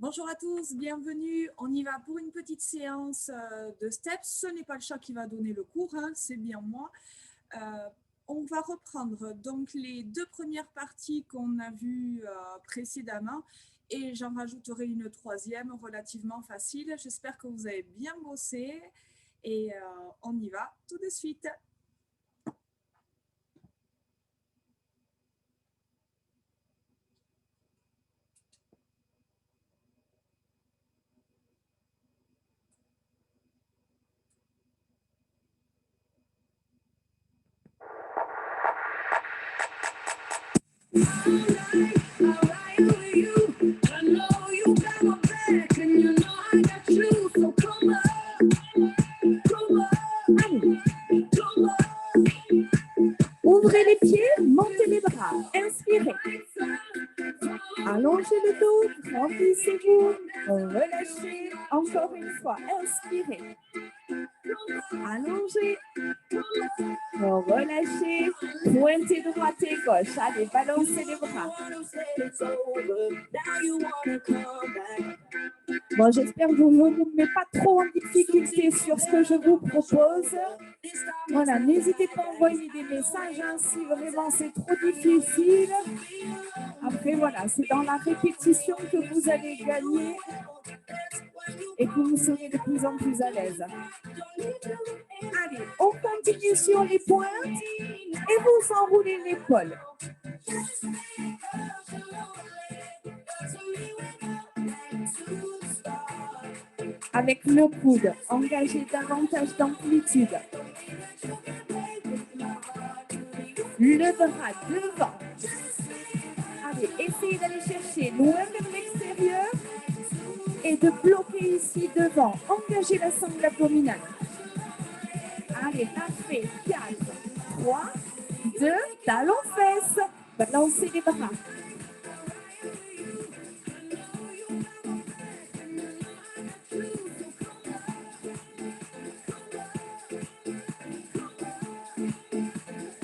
Bonjour à tous, bienvenue. On y va pour une petite séance de steps. Ce n'est pas le chat qui va donner le cours, hein, c'est bien moi. On va reprendre donc les deux premières parties qu'on a vues précédemment et j'en rajouterai une troisième relativement facile. J'espère que vous avez bien bossé et on y va tout de suite. Ouvrez les pieds, montez les bras, inspirez. Allongez le dos, remplissez-vous, relâchez. Encore une fois, inspirez. Allongez, relâchez, pointez droite et gauche. Allez, balancez les bras. Bon, j'espère que vous ne vous mettez pas trop en difficulté sur ce que je vous propose. Voilà, n'hésitez pas à envoyer des messages hein, si vraiment c'est trop difficile. Après, voilà, c'est dans la répétition que vous allez gagner et que vous serez de plus en plus à l'aise. Allez, on continue sur les pointes et vous enroulez l'épaule. Avec le coude, engagez davantage d'amplitude. Le bras devant. Allez, essayez d'aller chercher loin vers l'extérieur et de bloquer ici devant. Engagez la sangle abdominale. Allez, parfait. 4, 3, 2, talons fesses. Balancez les bras.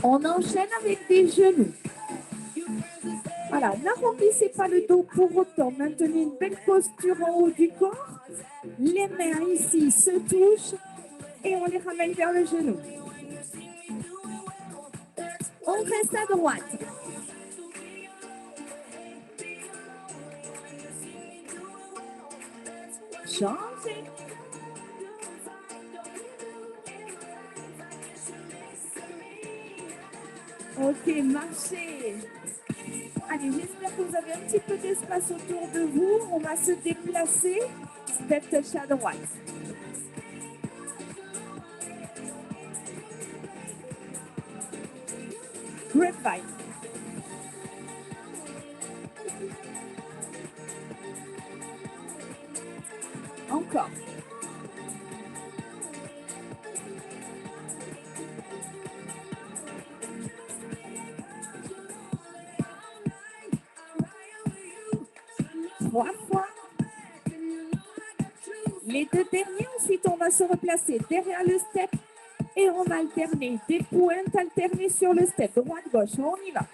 On enchaîne avec des genoux. Voilà, n'arrondissez pas le dos pour autant. Maintenez une belle posture en haut du corps. Les mains ici se touchent et on les ramène vers le genou. On reste à droite. Changez. Ok, marchez. Allez, j'espère que vous avez un petit peu d'espace autour de vous. On va se déplacer. Step touch à droite. Grapevine. Encore. Trois fois. Les deux derniers, ensuite on va se replacer derrière le step et on va alterner des pointes alternées sur le step, droite-gauche, on y va.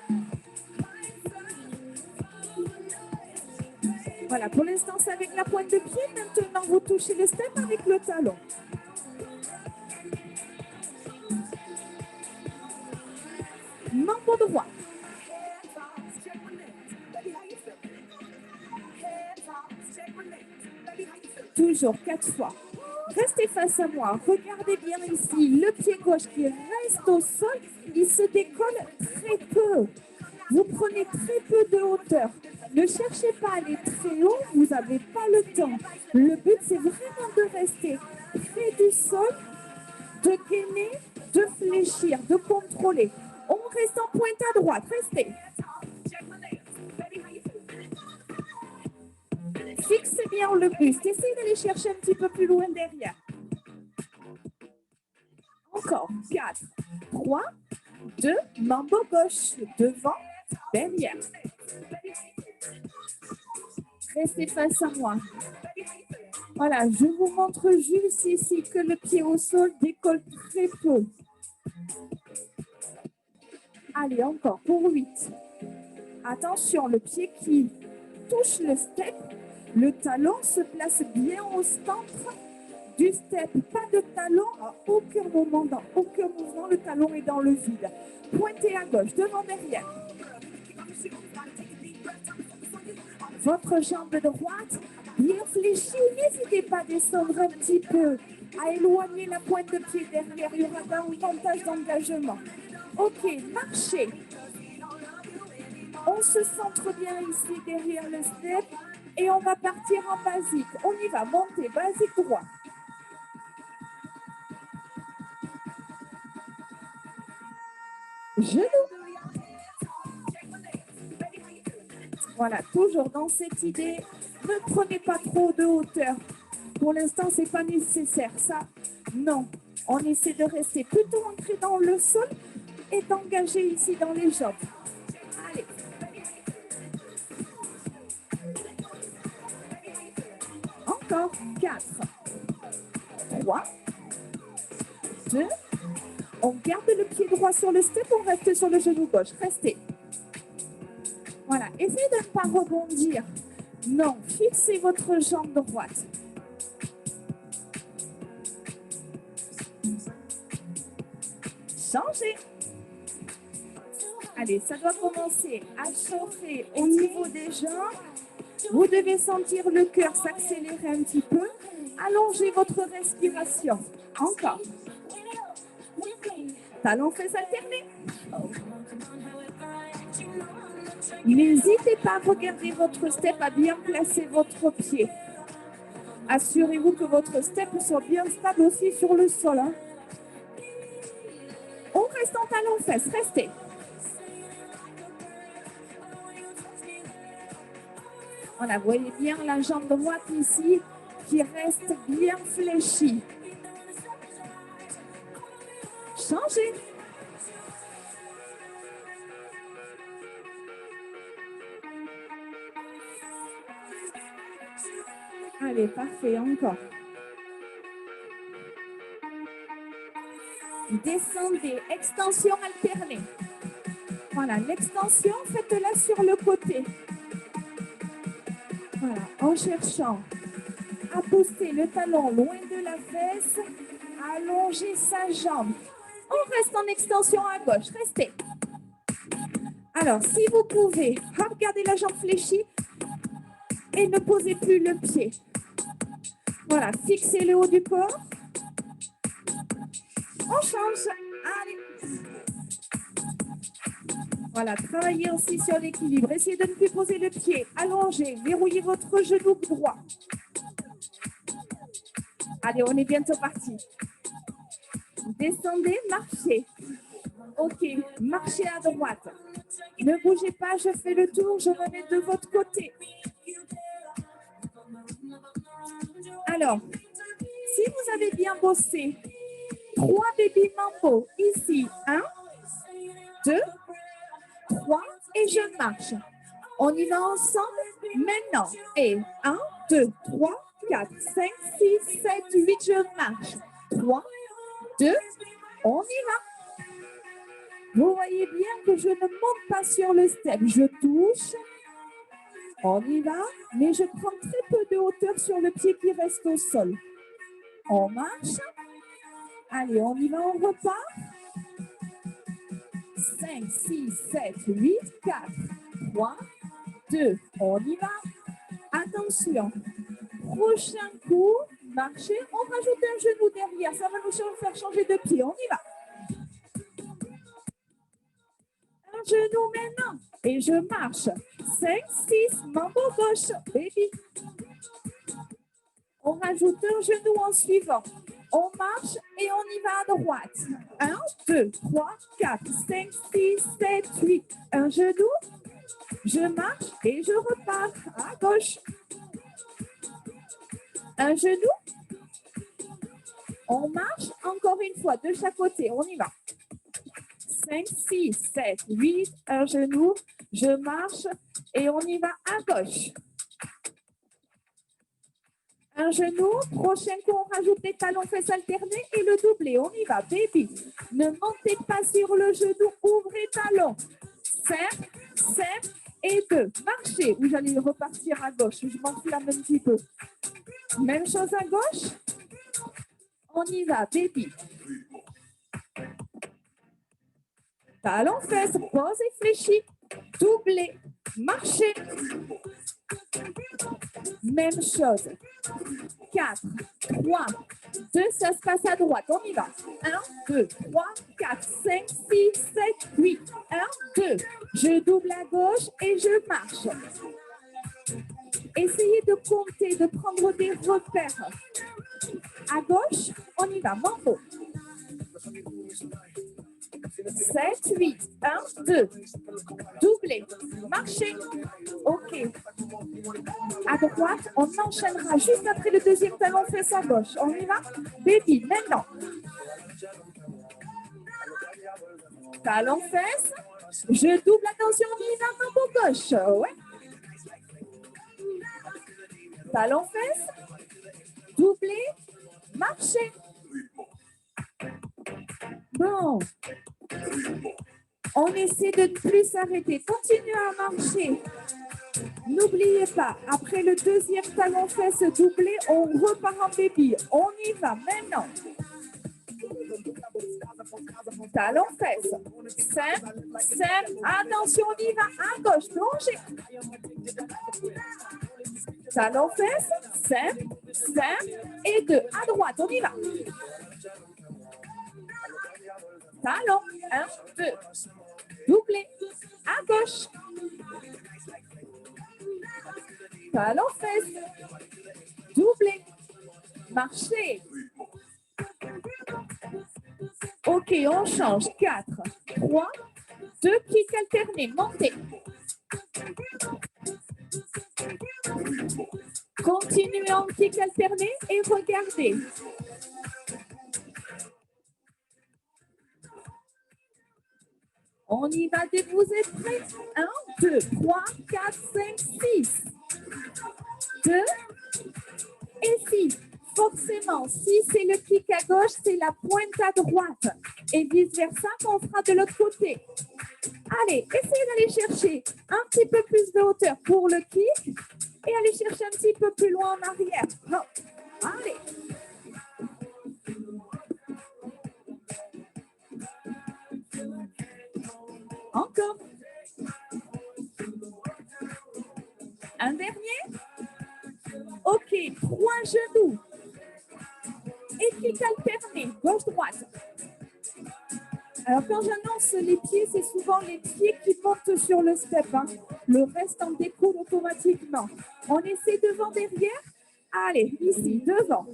Voilà, pour l'instant c'est avec la pointe de pied, maintenant vous touchez le step avec le talon. Membre droit. Toujours 4 fois. Restez face à moi. Regardez bien ici. Le pied gauche qui reste au sol, il se décolle très peu. Vous prenez très peu de hauteur. Ne cherchez pas à aller très haut, vous n'avez pas le temps. Le but, c'est vraiment de rester près du sol, de gainer, de fléchir, de contrôler. On reste en pointe à droite. Restez. Fixez bien le buste. Essayez d'aller chercher un petit peu plus loin derrière. Encore. 4, 3, 2, mambo gauche. Devant, derrière. Restez face à moi. Voilà, je vous montre juste ici que le pied au sol décolle très peu. Allez, encore pour 8. Attention, le pied qui touche le step Le talon se place bien au centre du step. Pas de talon à aucun moment, dans aucun mouvement, le talon est dans le vide. Pointez à gauche, devant, derrière. Votre jambe droite bien fléchie. N'hésitez pas à descendre un petit peu, à éloigner la pointe de pied derrière. Il y aura davantage d'engagement. Ok, marchez. On se centre bien ici derrière le step et on va partir en basique. On y va, montez, basique droit. Genou. Voilà, toujours dans cette idée, ne prenez pas trop de hauteur. Pour l'instant, ce n'est pas nécessaire. Ça, non. On essaie de rester plutôt ancré dans le sol et d'engager ici dans les jambes. Allez. Encore 4, 3, 2. On garde le pied droit sur le step, on reste sur le genou gauche. Restez. Voilà, essayez de ne pas rebondir. Non, fixez votre jambe droite. Changez. Allez, ça doit commencer à chauffer au niveau des jambes. Vous devez sentir le cœur s'accélérer un petit peu. Allongez votre respiration. Encore. Talons fesses alternés. N'hésitez pas à regarder votre step, à bien placer votre pied. Assurez-vous que votre step soit bien stable aussi sur le sol. Hein. On reste en talons fesses, restez. Voilà, vous voyez bien la jambe droite ici qui reste bien fléchie. Changez. Allez, parfait, encore. Descendez, extension alternée. Voilà, l'extension, faites-la sur le côté. Voilà, en cherchant à pousser le talon loin de la fesse, allonger sa jambe. On reste en extension à gauche, restez. Alors, si vous pouvez, regardez la jambe fléchie et ne posez plus le pied. Voilà, fixez le haut du corps. On change. Allez. Voilà, travaillez aussi sur l'équilibre. Essayez de ne plus poser le pied. Allongez, verrouillez votre genou droit. Allez, on est bientôt parti. Descendez, marchez. Ok, marchez à droite. Ne bougez pas, je fais le tour, je me mets de votre côté. Alors, si vous avez bien bossé, 3 baby mambo ici. 1, 2, 3 et je marche. On y va ensemble maintenant. Et 1, 2, 3, 4, 5, 6, 7, 8, je marche. 3, 2, on y va. Vous voyez bien que je ne monte pas sur le step. Je touche. On y va, mais je prends très peu de hauteur sur le pied qui reste au sol. On marche. Allez, on y va, on repart. 5, 6, 7, 8, 4, 3, 2, on y va. Attention. Prochain coup, marchez. On rajoute un genou derrière. Ça va nous faire changer de pied. On y va. Un genou maintenant. Et je marche. 5, 6, mambo gauche. Baby. On rajoute un genou en suivant. On marche et on y va à droite. 1, 2, 3, 4, 5, 6, 7, 8. Un genou. Je marche et je repars à gauche. Un genou. On marche encore une fois de chaque côté. On y va. 5, 6, 7, 8. Un genou. Je marche et on y va à gauche. Un genou. Prochain coup, on rajoute les talons fesses alternés et le doublé. On y va, baby. Ne montez pas sur le genou. Ouvrez talons. Serre, serre. et 2. Marchez, ou j'allais repartir à gauche, je m'enflamme un petit peu. Même chose à gauche. On y va, baby. Talon, fesse, pose et fléchi. Doublé, marchez. Même chose. 4, 3, 2, ça se passe à droite. On y va. 1, 2, 3, 4, 5, 6, 7, 8. 1, 2. Je double à gauche et je marche. Essayez de compter, de prendre des repères. À gauche, on y va. Mambo. 7, 8, 1, 2. Doublé. Marchez. OK. À droite, on enchaînera juste après le deuxième talon fesse à gauche. On y va? Baby, maintenant. Talon fesse. Je double, attention, on y va, mambo gauche. Ouais. Talon fesse. Doublé. Marchez. Bon. On essaie de ne plus s'arrêter. Continuez à marcher. N'oubliez pas, après le deuxième talon fesse doublé, on repart en baby. On y va maintenant. Talon fesse. Simple, simple. Attention, on y va. À gauche, plongez. Talon fesse. Simple, simple. Et 2. À droite, on y va. Talon. 1, 2. Doublé. À gauche. Talon fesse. Doublé. Marchez. OK, on change. 4, 3, 2 kicks alternés. Montez. Continuez en kick alterné et regardez. On y va dès que vous êtes prêts. 1, 2, 3, 4, 5, 6. 2 et 6. Forcément, si c'est le kick à gauche, c'est la pointe à droite. Et vice-versa, qu'on fera de l'autre côté. Allez, essayez d'aller chercher un petit peu plus de hauteur pour le kick et aller chercher un petit peu plus loin en arrière. Hop. Allez. Encore. Un dernier. OK, 3 genoux. Et kick alterné, gauche-droite. Alors, quand j'annonce les pieds, c'est souvent les pieds qui montent sur le step. Hein. Le reste en découle automatiquement. On essaie devant, derrière. Allez, ici, devant.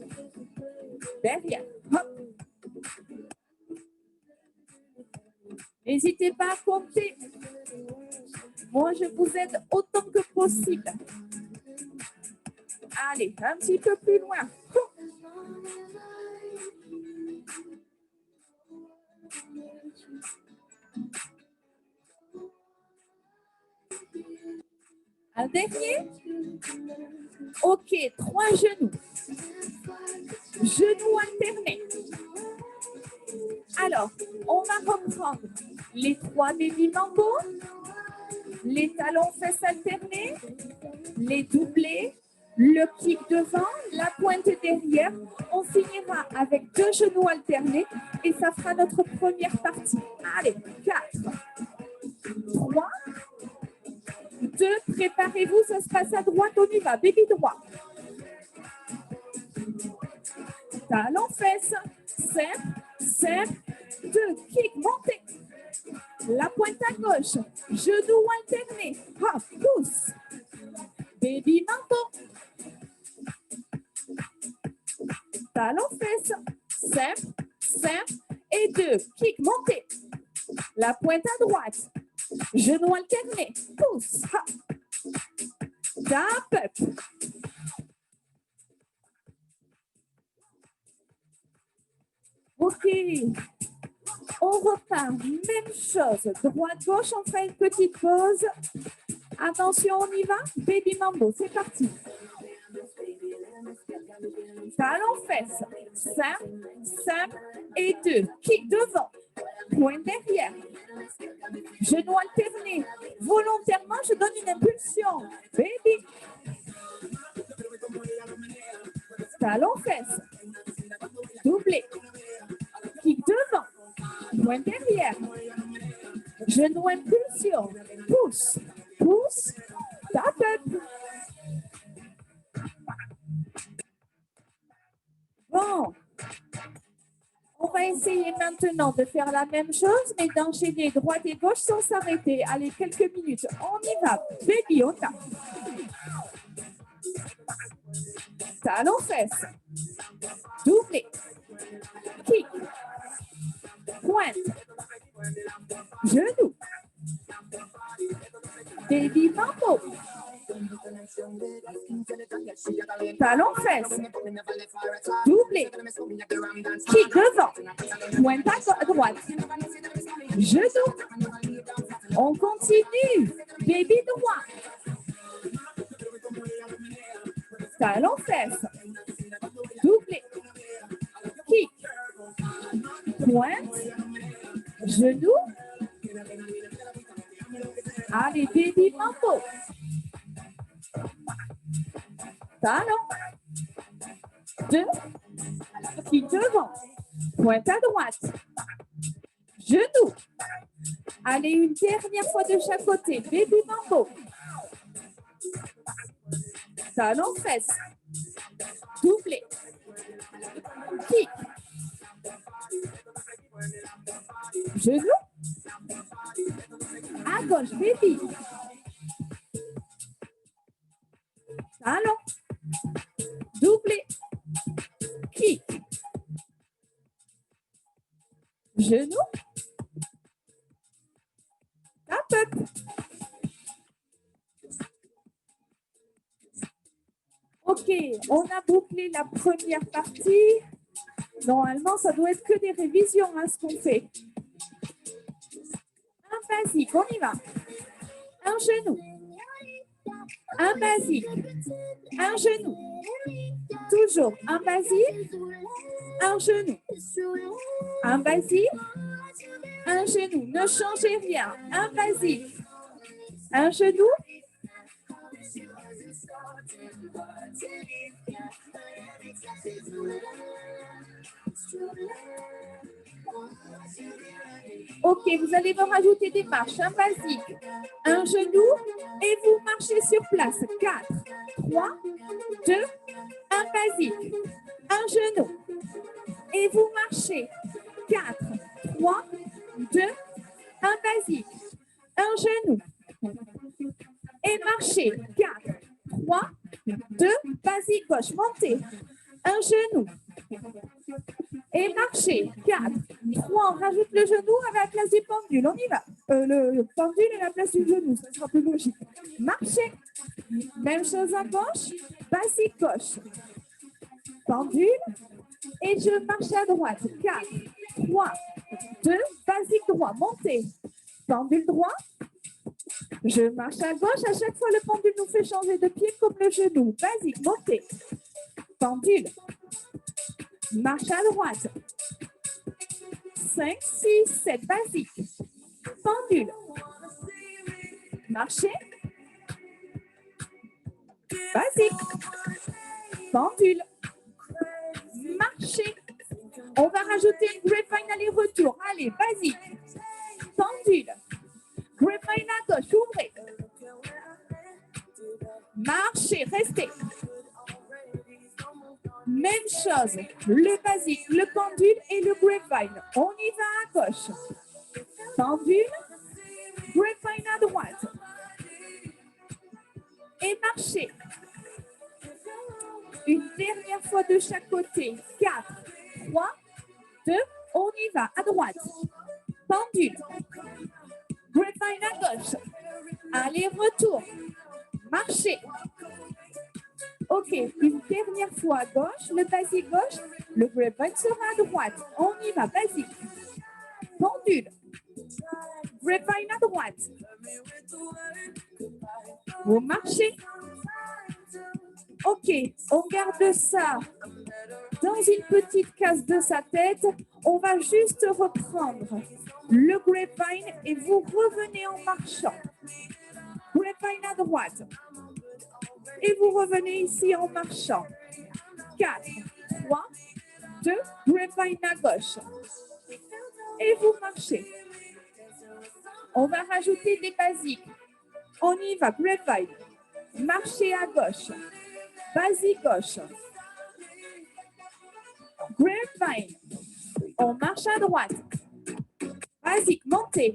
Derrière. Hop. N'hésitez pas à compter. Moi, je vous aide autant que possible. Allez, un petit peu plus loin. Un dernier. OK, 3 genoux. Genoux alternés. Alors, on va reprendre les 3 baby mambo, les talons fesses alternés, les doublés, le kick devant, la pointe derrière. On finira avec 2 genoux alternés et ça fera notre première partie. Allez, 4, 3, 2, préparez-vous, ça se passe à droite, on y va, baby droit. Talon fesses, simple, simple, 2, kick, montez. La pointe à gauche, genoux alternés, hop, pousse. Baby mambo. Talon fesses, simple, simple, et 2, kick, montez. La pointe à droite, genoux alternés, pousse, hop. Tap up. OK. On repart, même chose. Droite-gauche, on fait une petite pause. Attention, on y va. Baby mambo, c'est parti. Talon fesses, simple, simple, et 2. Kick devant. Point derrière. Genou alterné. Volontairement, je donne une impulsion. Baby. Talon fesse. Doublé. Kick devant. Point derrière. Genou impulsion. Pousse. Pousse. Tap up. Bon. On va essayer maintenant de faire la même chose, mais d'enchaîner droite et gauche sans s'arrêter. Allez, quelques minutes. On y va. Baby, on tape. Talon fesse. Doublé. Kick. Pointe. Genou. Baby mambo. Talon fesse. Doublé. Kick devant. Pointe à droite. Genou. On continue. Baby droit. Talon fesse. Doublé. Kick. Pointe. Genou. Allez, baby mambo. Talon. 2. Kick devant. Pointe à droite. Genou. Allez, une dernière fois de chaque côté. Baby mambo. Talon fesse. Doublé. Kick. Genou. À gauche, baby. Talon. Doublé. Kick. Genou. Tap up. Ok, on a bouclé la première partie. Normalement, ça doit être que des révisions à ce qu'on fait. Un basique, on y va. Un genou. Un basique. Un genou. Toujours un basique. Un genou. Un basique. Un genou. Ne changez rien. Un basique. Un genou. Ok, vous allez me rajouter des marches. Un basique, un genou et vous marchez sur place. 4, 3, 2, un basique, un genou et vous marchez. 4, 3, 2, un basique, un genou et marchez. 4, 3, 2, basique gauche, montez. Un genou et marchez. 4, 3, on rajoute le genou à la place du pendule. On y va. Le pendule à la place du genou, ça sera plus logique. Marchez. Même chose à gauche. Basique gauche. Pendule. Et je marche à droite. 4, 3, 2, basique droit. Montez. Pendule droit. Je marche à gauche. À chaque fois, le pendule nous fait changer de pied comme le genou. Basique, montez. Pendule. Marche à droite. 5, 6, 7, basique. Pendule. Marchez. Basique. Pendule. Marchez. On va rajouter une grapevine aller-retour. Allez, basique. Pendule. Grapevine à gauche, ouvrez. Marchez, restez. Même chose, le basique, le pendule et le grapevine. On y va à gauche. Pendule, grapevine à droite. Et marchez. Une dernière fois de chaque côté. 4, 3, 2, on y va à droite. Pendule, grapevine à gauche. Allez, retour. Marchez. Ok, une dernière fois à gauche, le basique gauche, le grapevine sera à droite. On y va, basique. Pendule. Grapevine à droite. Vous marchez. Ok, on garde ça dans une petite case de sa tête. On va juste reprendre le grapevine et vous revenez en marchant. Grapevine à droite. Et vous revenez ici en marchant. 4, 3, 2, grapevine à gauche. Et vous marchez. On va rajouter des basiques. On y va, grapevine. Marchez à gauche. Basique gauche. Grapevine. On marche à droite. Basique, montez.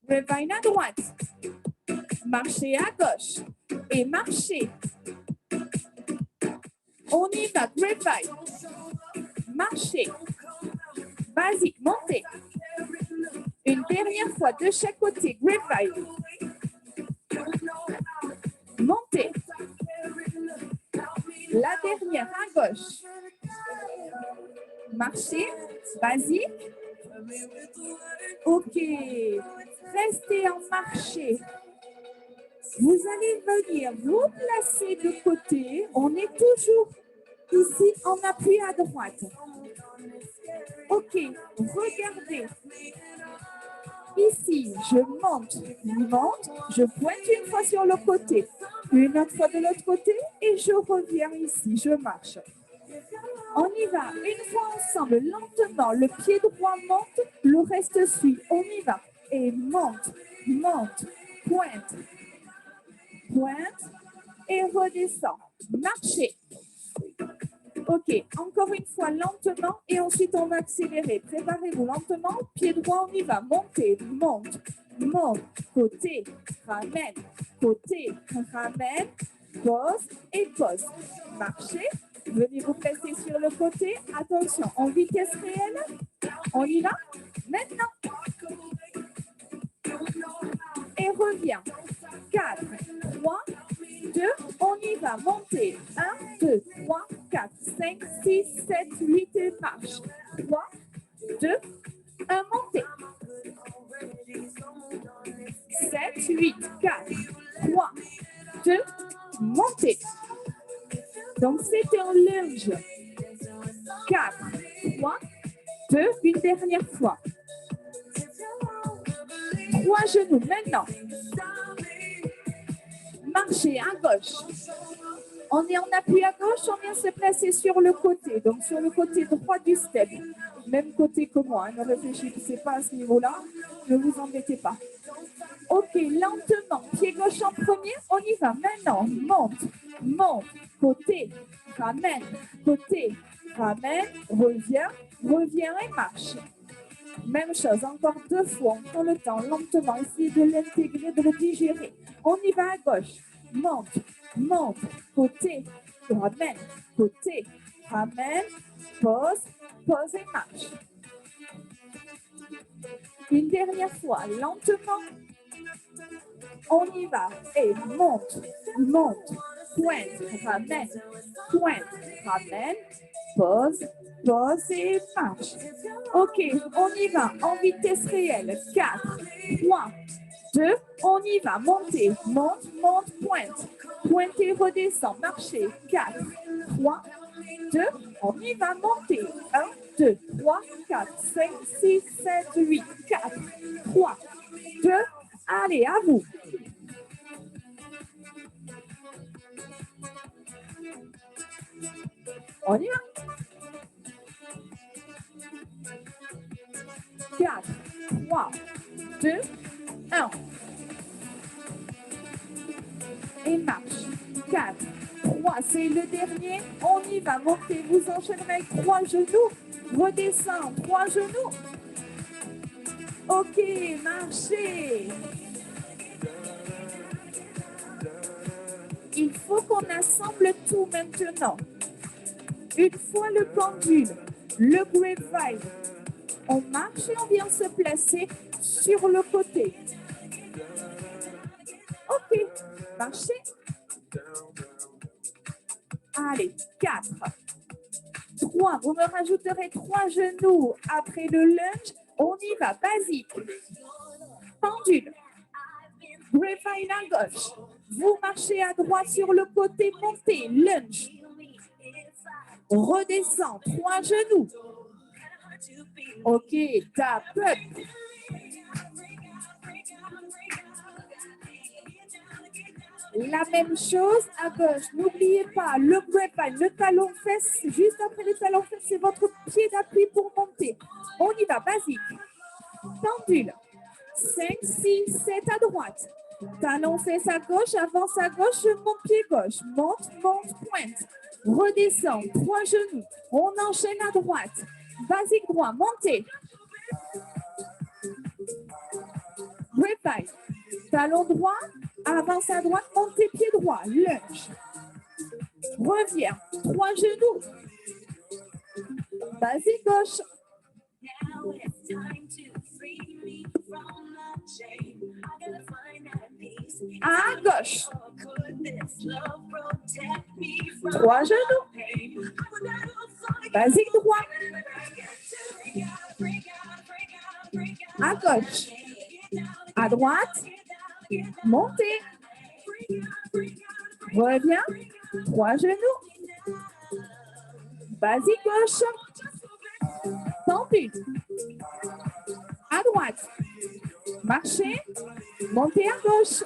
Grapevine à droite. Marchez à gauche. Et marchez. On y va, grapevine. Marchez. Basique, montez. Une dernière fois de chaque côté, grapevine. Montez. La dernière à gauche. Marchez. Basique. OK. Restez en marché. Vous allez venir vous placer de côté. On est toujours ici en appui à droite. OK. Regardez. Ici, je monte, je pointe une fois sur le côté, une autre fois de l'autre côté et je reviens ici, je marche. On y va, une fois ensemble, lentement, le pied droit monte, le reste suit. On y va et monte, monte, pointe, pointe et redescend. Marchez. OK, encore une fois lentement et ensuite on va accélérer. Préparez-vous lentement, pied droit, on y va. Montez, monte, monte, côté, ramène, côté, ramène, pose et pose. Marchez, venez vous placer sur le côté. Attention, en vitesse réelle, on y va. Maintenant. Et revient. 4, 3, 2, on y va, montez. 1, 2, 3, 4, 5, 6, 7, 8 et marche. 3, 2, 1, montez. 7, 8, 4, 3, 2, montez. Donc, c'était en lunge. 4, 3, 2, une dernière fois. 3 genoux, maintenant. Marchez à gauche. On est en appui à gauche, on vient se placer sur le côté, donc sur le côté droit du step. Même côté que moi, hein, ne réfléchissez pas à ce niveau-là, ne vous embêtez pas. OK, lentement, pied gauche en premier, on y va. Maintenant, monte, monte, côté, ramène, reviens, reviens et marche. Même chose, encore 2 fois, on prend le temps, lentement, essayez de l'intégrer, de le digérer. On y va à gauche, monte, monte, côté, ramène, pose, pose et marche. Une dernière fois, lentement, on y va et monte, monte, pointe, ramène, pose, pose et marche. OK, on y va en vitesse réelle. 4, 3, 2, on y va. Montez, monte, monte, pointe. Pointez, redescend, marchez. 4, 3, 2, on y va. Monter. 1, 2, 3, 4, 5, 6, 7, 8, 4, 3, 2, allez, à vous. On y va. 4, 3, 2, 1. Et marche. 4, 3, c'est le dernier. On y va, montez. Vous enchaînerez avec 3 genoux. Redescend, 3 genoux. OK, marchez. Il faut qu'on assemble tout maintenant. Une fois le pendule, le grapevine, on marche et on vient se placer sur le côté. OK, marchez. Allez, 4, 3, vous me rajouterez 3 genoux après le lunge. On y va, basique. Pendule. Grapevine à gauche. Vous marchez à droite sur le côté, montez, lunge. Redescends, 3 genoux. OK, tap up. La même chose à gauche. N'oubliez pas, le grapevine, le talon-fesse, juste après le talon-fesse, c'est votre pied d'appui pour monter. On y va, basique. Pendule. 5, 6, 7 à droite. Talon-fesse à gauche, avance à gauche, je monte pied gauche. Monte, monte, pointe. Redescends, 3 genoux. On enchaîne à droite. Basique droit, montez. Grapevine. Talon droit, avance à droite, montez pied droit, lunge. Reviens, 3 genoux. Basique gauche. À gauche. 3 genoux. Basique droit. À gauche. À droite. Montez. Reviens. 3 genoux. Basique gauche. Pendule. À droite. Marchez. Montez à gauche.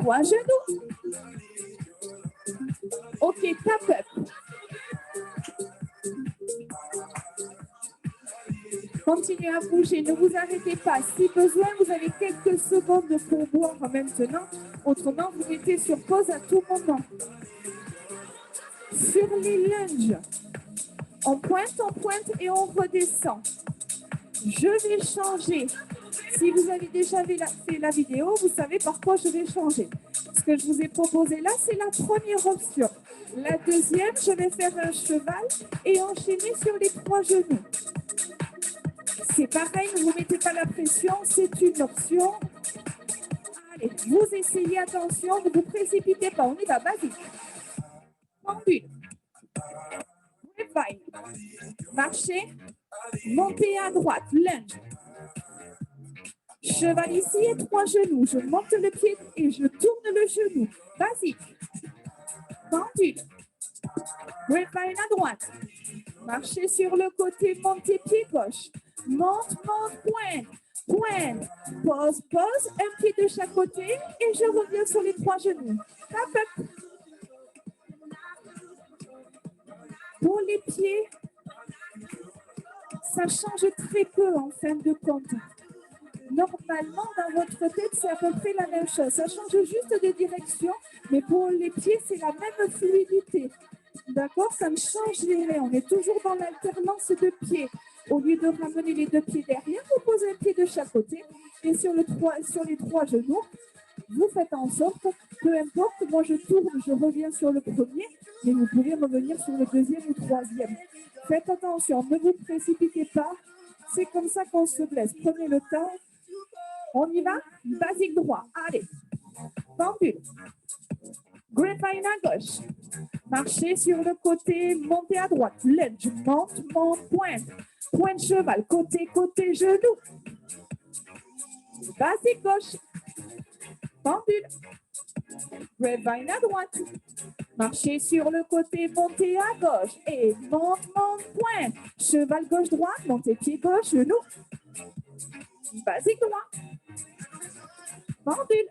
3 genoux. OK, tap up. Continuez à bouger, ne vous arrêtez pas. Si besoin, vous avez quelques secondes pour boire maintenant. Autrement, vous mettez sur pause à tout moment. Sur les lunges, on pointe et on redescend. Je vais changer. Si vous avez déjà fait la vidéo, vous savez par quoi je vais changer. Ce que je vous ai proposé là, c'est la première option. La deuxième, je vais faire un cheval et enchaîner sur les 3 genoux. C'est pareil, ne vous mettez pas la pression, c'est une option. Allez, vous essayez, attention, ne vous précipitez pas, on y va, basique. Pendule. Grapevine. Marchez. Montez à droite, lunge. Cheval ici et 3 genoux. Je monte le pied et je tourne le genou. Basique. Pendule. Grapevine à droite. Marchez sur le côté, montez pied gauche. Monte, monte, pointe. Pointe. Pose, pose. Un pied de chaque côté et je reviens sur les 3 genoux. Tap, up. Pour les pieds, ça change très peu en fin de compte. Normalement, dans votre tête, c'est à peu près la même chose. Ça change juste de direction, mais pour les pieds, c'est la même fluidité. D'accord? Ça ne change rien. On est toujours dans l'alternance de pieds. Au lieu de ramener les 2 pieds derrière, vous posez un pied de chaque côté. Et sur les 3 genoux, vous faites en sorte, peu importe, moi je tourne, je reviens sur le premier, mais vous pouvez revenir sur le deuxième ou troisième. Faites attention, ne vous précipitez pas. C'est comme ça qu'on se blesse. Prenez le temps. On y va? Basique droit. Allez. Pendule. Grapevine à gauche. Marchez sur le côté, montez à droite. Lunge, monte, monte, pointe. Pointe cheval, côté, côté, genou. Basique gauche. Pendule. Grapevine à droite. Marchez sur le côté, montez à gauche. Et monte, monte, pointe. Cheval gauche-droite, montez pied gauche, genou. Basique droit. Pendule.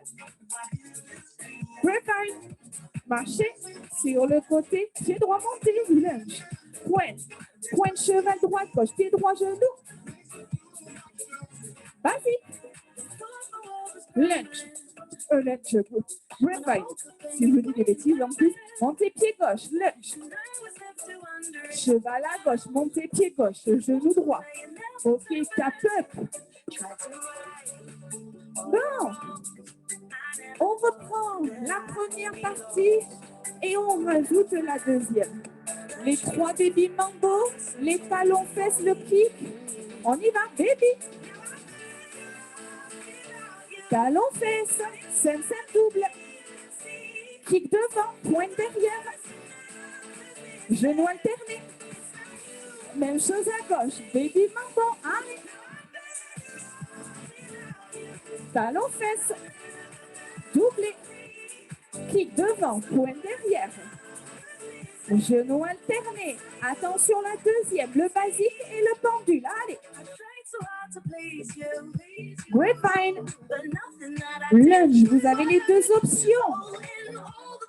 Grapevine. Marchez sur le côté, pied droit, montez, lunge. Pointe. Pointe cheval droite, gauche, pied droit, genou. Basique. Lunge. Lunge. Grapevine. Si je vous dis des bêtises en plus, montez pied gauche, lunge. Cheval à gauche, montez pied gauche, genou droit. OK, tap up. Bon. On reprend la première partie et on rajoute la deuxième. Les 3 baby mambo, les talons fesses, le kick. On y va, baby. Talons fesses, 5 double. Kick devant, pointe derrière. Genou alterné. Même chose à gauche, baby mambo. Allez. Talons fesses. Doublé. Kick devant, pointe derrière. Genou alterné. Attention, la deuxième, le basique et le pendule. Allez. Grapevine. Lunge, vous avez les deux options.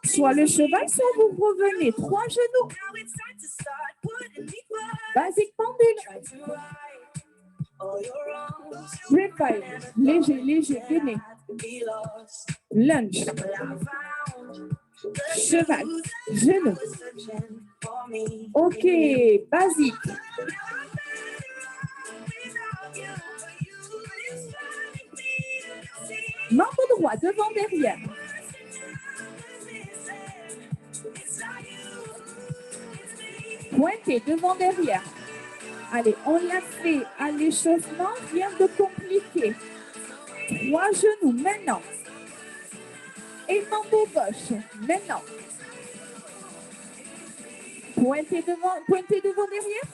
Soit le cheval, soit vous revenez. 3 genoux. Basique pendule. Grapevine. Léger, léger, venez. Lunge. Cheval. Genou. OK, basique. Membre droit, devant, derrière. Pointé, devant, derrière. Allez, on l'a fait à l'échauffement, rien de compliqué. 3 genoux, maintenant. Et mambo gauche, maintenant. Pointé devant, derrière.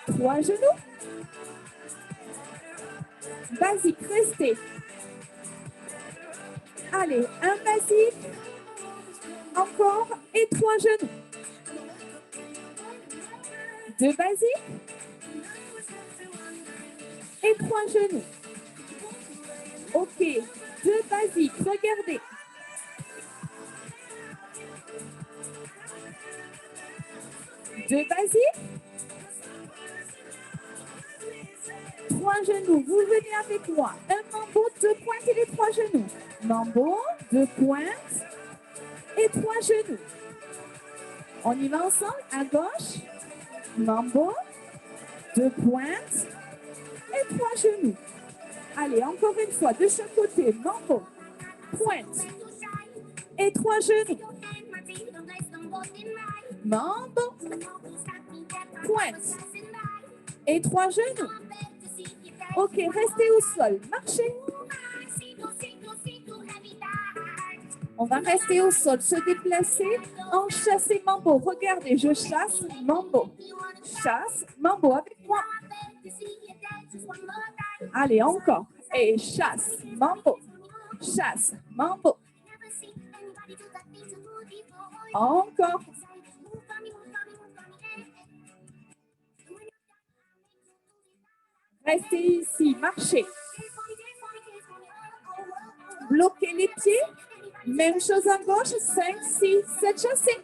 Trois genoux. Basique, restez. Allez, un basique. Encore et 3 genoux. 2 basiques. Et 3 genoux. OK, 2 basiques, regardez. Deux basiques. 3 genoux. Vous venez avec moi. Un mambo, 2 pointes et les 3 genoux. Mambo, 2 pointes et 3 genoux. On y va ensemble. À gauche. Mambo, 2 pointes et 3 genoux. Allez, encore une fois, de chaque côté. Mambo, pointe et 3 genoux. Mambo, pointe et 3 genoux. OK, restez au sol. Marchez. On va rester au sol, se déplacer en chasse et mambo. Regardez, je chasse, mambo. Chasse, mambo avec moi. Allez, encore. Et chasse, mambo. Chasse, mambo. Encore. Restez ici, marchez. Bloquez les pieds. Même chose à gauche, 5, 6, 7, chassez.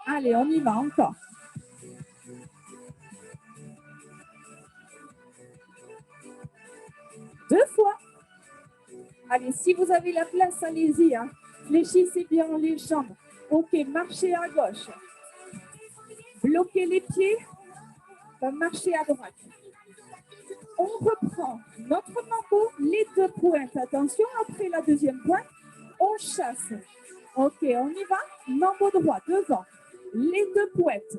Allez, on y va encore. Deux fois. Allez, si vous avez la place, allez-y. Hein. Fléchissez bien les jambes. OK, marchez à gauche. Bloquez les pieds. Marchez à droite. On reprend notre mambo, les 2 pointes. Attention, après la deuxième pointe, on chasse. OK, on y va. Mambo droit, devant. Les 2 pointes.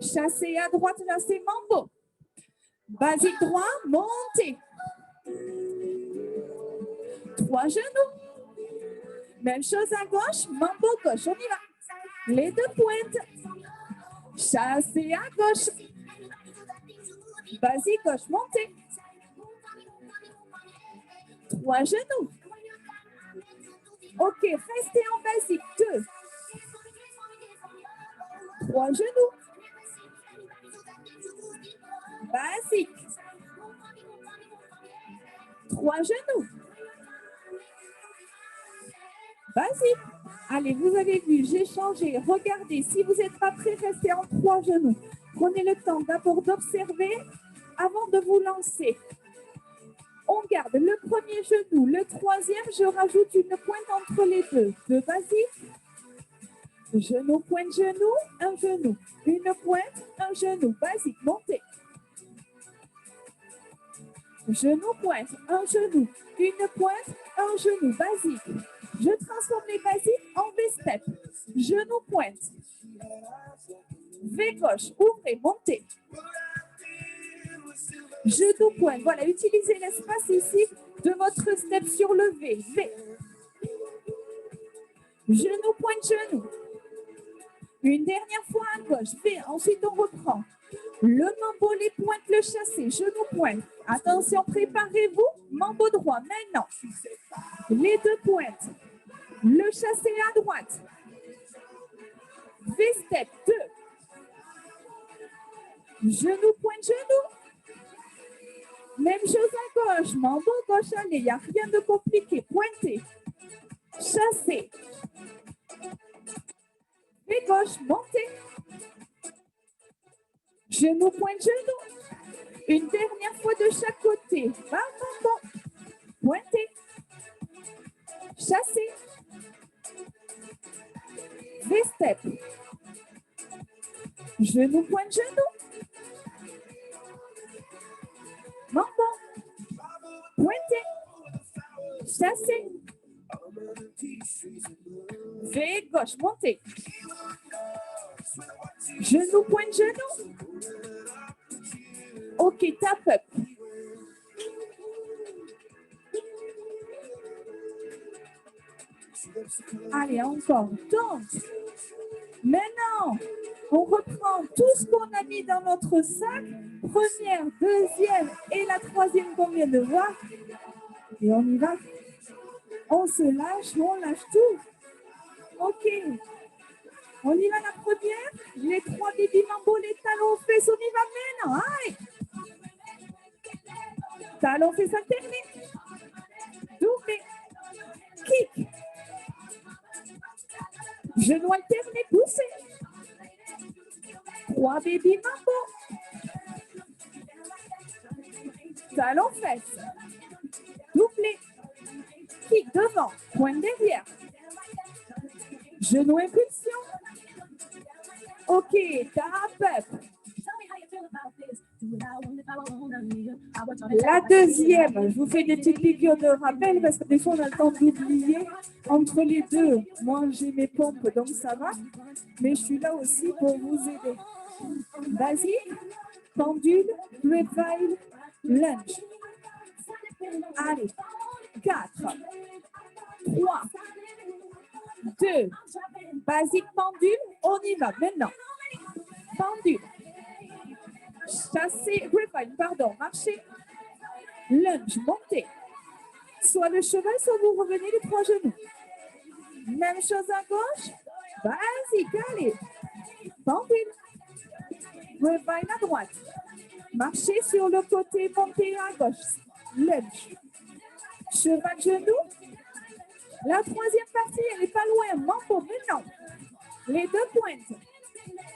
Chassez à droite, là, c'est mambo. Basique droit, montez. 3 genoux. Même chose à gauche, mambo gauche, on y va. Les 2 pointes. Chassez à gauche. Basique gauche, montez. 3 genoux. OK, restez en basique. 2. 3 genoux. Basique. 3 genoux. Basique. Allez, vous avez vu, j'ai changé. Regardez, si vous n'êtes pas prêt, restez en 3 genoux. Prenez le temps d'abord d'observer avant de vous lancer. On garde le premier genou, le troisième, je rajoute une pointe entre les deux. 2 basiques. Genou, pointe, genou, un genou. Une pointe, un genou. Basique, montez. Genou, pointe, un genou. Une pointe, un genou. Basique. Je transforme les basiques en V-step. Genou, pointe. V gauche, ouvrez, montez. Genou, pointe. Voilà, utilisez l'espace ici de votre step sur le V. V. Genou, pointe, genou. Une dernière fois à gauche. V. Ensuite, on reprend. Le mambo, les pointes, le chassé, genou pointe. Attention, préparez-vous. Mambo droit, maintenant. Les deux pointes. Le chassé à droite. V-step, 2. Genou, pointe, genou. Même chose à gauche. Mambo, gauche, allez. Il n'y a rien de compliqué. Pointez. Chassez. Et gauche, montez. Genou, pointe, genou. Une dernière fois de chaque côté. Va, mambo. Pointez. Chassez. V-step. Genou, pointe, genou. Mambo. Pointez. Chassez. V, gauche, montez. Genou, pointe, genou. OK, tap up. Allez, encore. Donc, maintenant, on reprend tout ce qu'on a mis dans notre sac. Première, deuxième et la troisième qu'on vient de voir. Et on y va. On se lâche, on lâche tout. OK. On y va la première. Les 3 baby mambo, les talons aux fesses. On y va maintenant. Allez. Talons fesses alternés. Doublé. Kick. Genoux alternés, poussez. 3 baby mambo. Talons fesses. Doublé. Kick devant. Pointe derrière. Genou impulsion. OK, tap up. La deuxième, je vous fais des petites piqûres de rappel parce que des fois on a le temps d'oublier. Entre les deux, moi j'ai mes pompes donc ça va, mais je suis là aussi pour vous aider. Vas-y, pendule, grapevine, lunge. Allez, 4, 3, 2, basique pendule, on y va maintenant. Pendule. Chassez, grapevine, pardon, marchez. Lunge, montez. Soit le cheval, soit vous revenez les 3 genoux. Même chose à gauche. Basique, allez. Pendule. Grapevine à droite. Marchez sur le côté, montez à gauche. Lunge. Cheval, genou. La troisième partie, elle n'est pas loin. Mambo, maintenant. Les 2 pointes.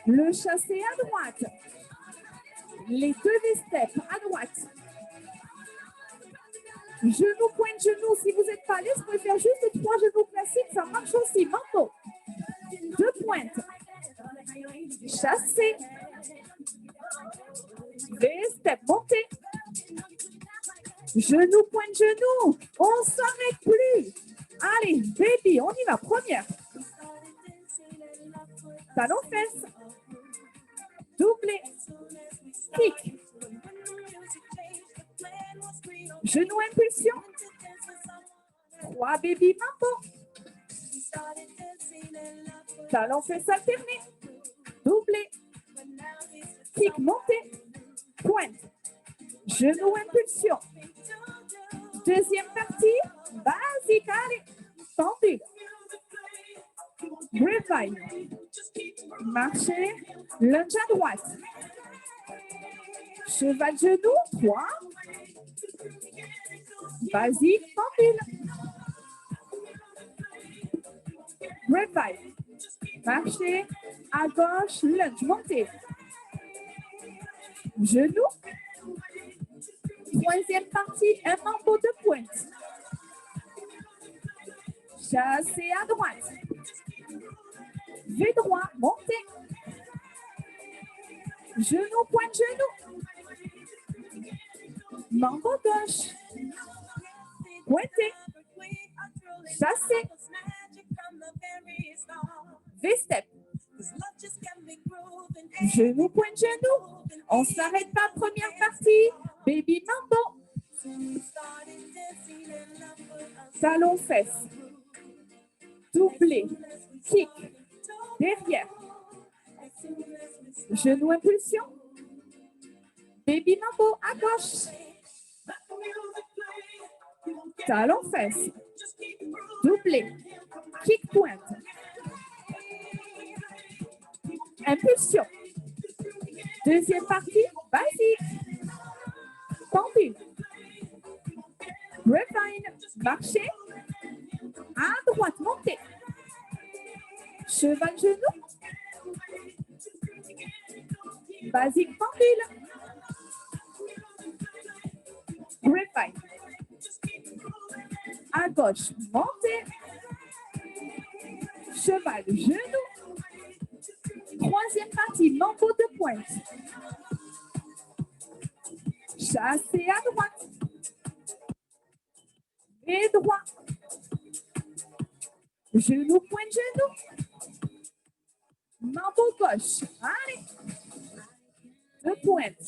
Le chassé à droite. Les 2 V-steps à droite. Genou, pointe, genou. Si vous n'êtes pas à l'aise, vous pouvez faire juste 3 genoux classiques. Ça marche aussi. Mambo. 2 pointes. Chassé. V-step. Montez. Genou, pointe, genou. On ne s'arrête plus. Allez, baby, on y va. Première. Talon fesses. Doublé. Kick. Genou impulsion. 3 baby mambo. Talon fesses alterné. Doublé. Kick monté. Pointe. Genou impulsion. Deuxième partie. Basique. Allez. Pendule. Grapevine. Marchez. Lunge à droite. Cheval genou. 3. Basique. Pendule. Grapevine. Marchez. À gauche. Lunge. Montez. Genou. Troisième partie. Un mambo de pointe. Chassez à droite. V droit, montez. Genou, pointe, genou. Mambo gauche. Pointez. Chassez. V-step. Genou, pointe, genou. On ne s'arrête pas, première partie. Baby mambo. Talon fesses. Doublé. Kick. Derrière. Genou impulsion. Baby mambo à gauche. Talon fesse. Doublé. Kick pointe. Impulsion. Deuxième partie, basique. Pendule. Grapevine. Marcher. À droite, montez. Cheval genou. Basique pendule. Grapevine. À gauche, montez. Cheval genou. Troisième partie, mambo de pointe. Chassé à droite. Et droit. Genou, pointe, genou. Mambo gauche. Allez. Deux pointes.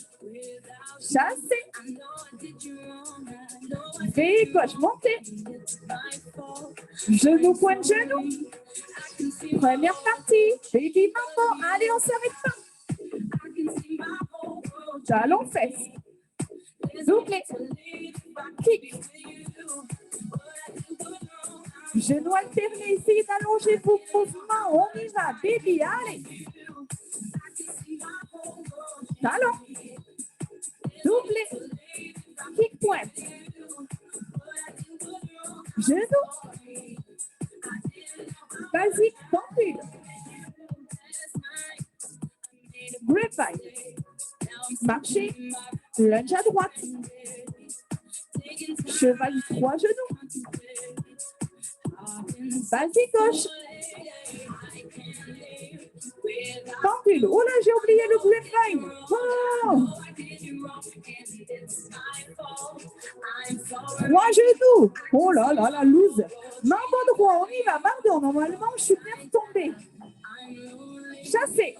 Chassé. V gauche, montez. Genou, pointe, genou. Première partie. Baby mambo. Allez, on s'arrête pas. Talon fesse. Doublé. Kick. Genou alterné. Essayez d'allonger vos mouvements. On y va. Baby, allez. Talon. Doublé. Kick pointe. Genou. Basique, pendule. Grapevine. Marcher. Lunge à droite. Cheval 3 genoux. Basique gauche. Pendule. Oh là, j'ai oublié le grapevine. Oh. 3 genoux. Oh là là, la loose. Mambo droit, on y va. Pardon, normalement, je suis bien tombée. Chassé.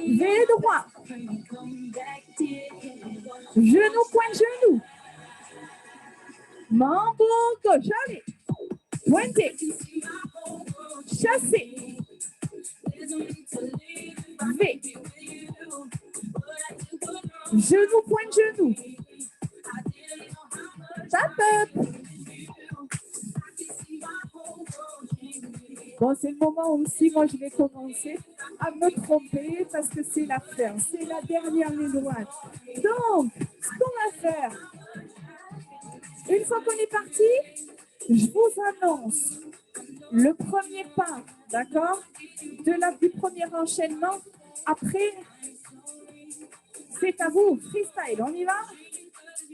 V droit. Genou, pointe, genou. Mambo gauche, allez. Pointé. Chassé. V. Genou, pointe, genou. Tap up. Bon, c'est le moment aussi, moi je vais commencer à me tromper parce que c'est la fin, c'est la dernière ligne droite. Donc, ce qu'on va faire, une fois qu'on est parti, je vous annonce le premier pas, d'accord, du premier enchaînement. Après, c'est à vous, freestyle, on y va?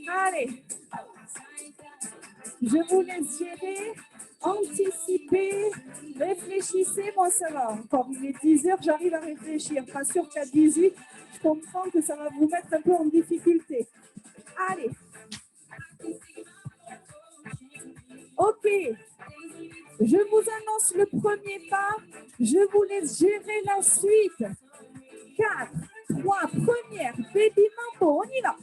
Allez, je vous laisse gérer, anticiper, réfléchissez, moi ça va. Encore, il est 10 heures, j'arrive à réfléchir. Pas sûr qu'à 18, je comprends que ça va vous mettre un peu en difficulté. Allez. Ok. Je vous annonce le premier pas. Je vous laisse gérer la suite. 4, 3, première, baby mambo, on y va.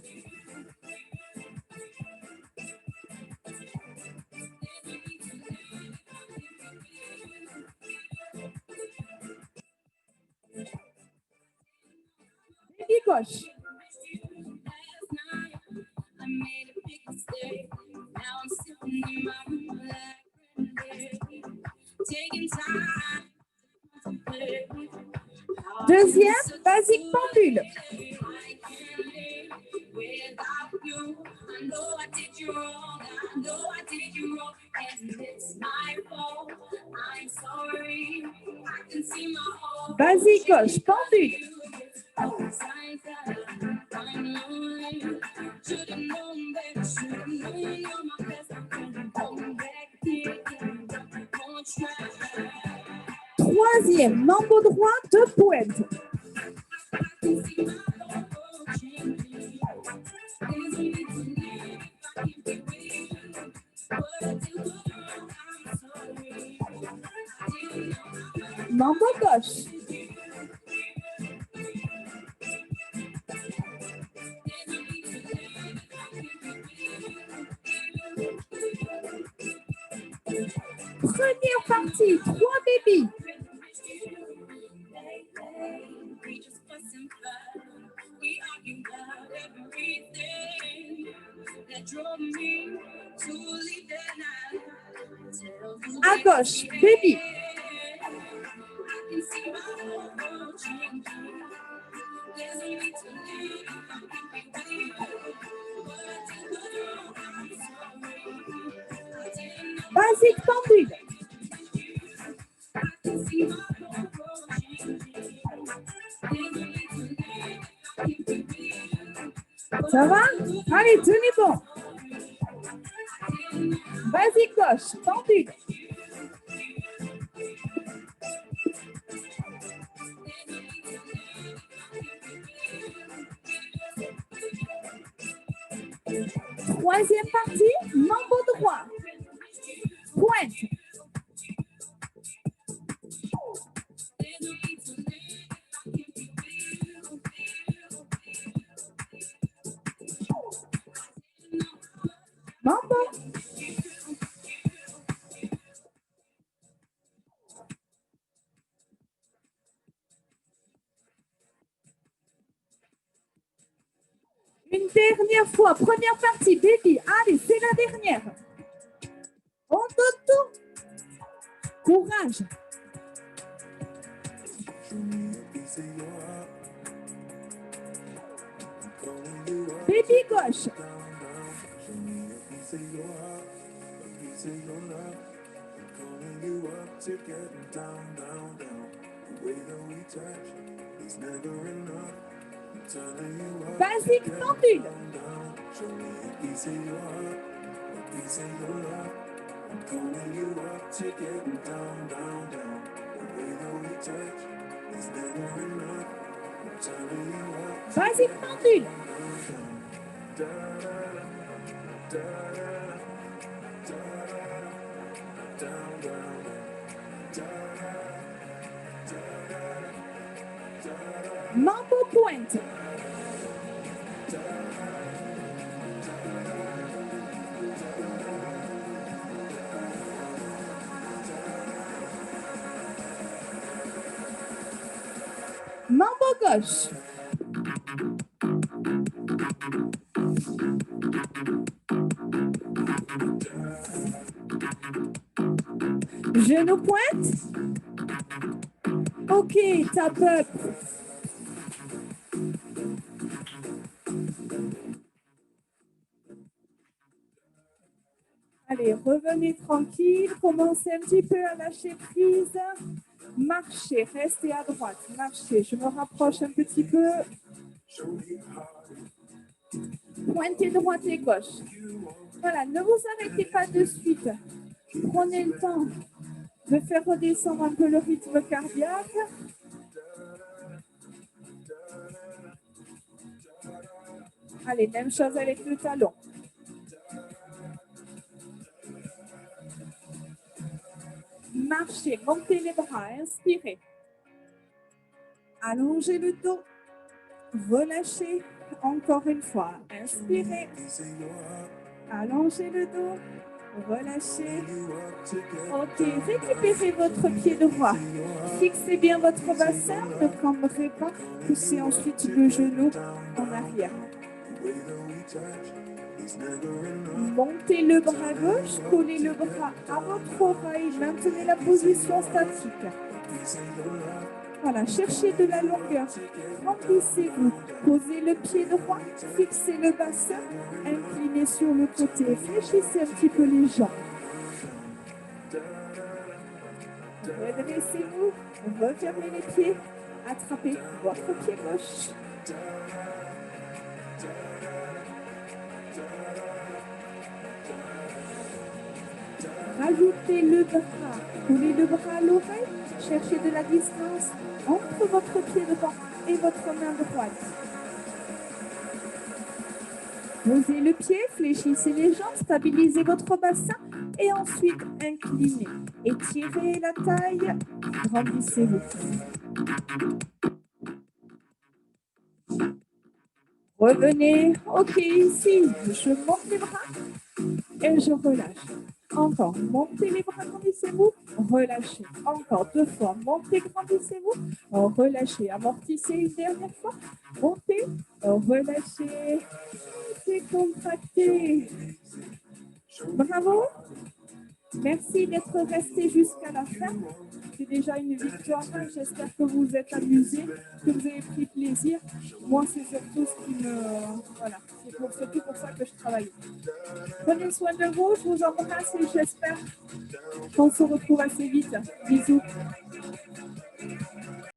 Baby gauche. Deuxième, basique pendule. Basique gauche, pendule. Troisième, mambo droit, 2 pointes. Mambo gauche. Première partie, 3 bébés. À gauche, baby. Basique pendule. Ça va? Allez, tenez bon. Basique gauche, pendule. Troisième partie, mambo droit. Pointe. Mambo. Une dernière fois, première partie, baby. Allez, c'est la dernière. On donne tout. Courage. Baby gauche. Basique pendule. Basique pendule. Mambo pointe. Mambo gauche. Genou pointe. Ok, tape up. Allez, revenez tranquille. Commencez un petit peu à lâcher prise. Marchez, restez à droite. Marchez, je me rapproche un petit peu. Pointez droite et gauche. Voilà, ne vous arrêtez pas de suite. Prenez le temps de faire redescendre un peu le rythme cardiaque. Allez, même chose avec le talon. Marchez, montez les bras, inspirez. Allongez le dos. Relâchez encore une fois. Inspirez. Allongez le dos. Relâchez. Ok, récupérez votre pied droit. Fixez bien votre bassin. Ne cambrez pas. Poussez ensuite le genou en arrière. Montez le bras gauche. Collez le bras à votre oreille. Maintenez la position statique. Voilà, cherchez de la longueur. Remplissez-vous. Posez le pied droit. Fixez le bassin. Inclinez sur le côté. Fléchissez un petit peu les jambes. Redressez-vous. Refermez les pieds. Attrapez votre pied gauche. Rajoutez le bras. Coulez le bras à l'oreille. Cherchez de la distance entre votre pied droit et votre main droite. Posez le pied, fléchissez les jambes, stabilisez votre bassin et ensuite inclinez. Étirez la taille, grandissez-vous. Revenez. Ok, ici, je monte les bras et je relâche. Encore, montez les bras, grandissez-vous, relâchez. Encore 2 fois, montez, grandissez-vous, relâchez. Amortissez une dernière fois, montez, relâchez. décontracté. Bravo. Merci d'être resté jusqu'à la fin. C'est déjà une victoire. J'espère que vous vous êtes amusés, que vous avez pris plaisir. Moi, c'est surtout ce qui me... Voilà, c'est surtout pour ça que je travaille. Prenez soin de vous, je vous embrasse et j'espère qu'on se retrouve assez vite. Bisous.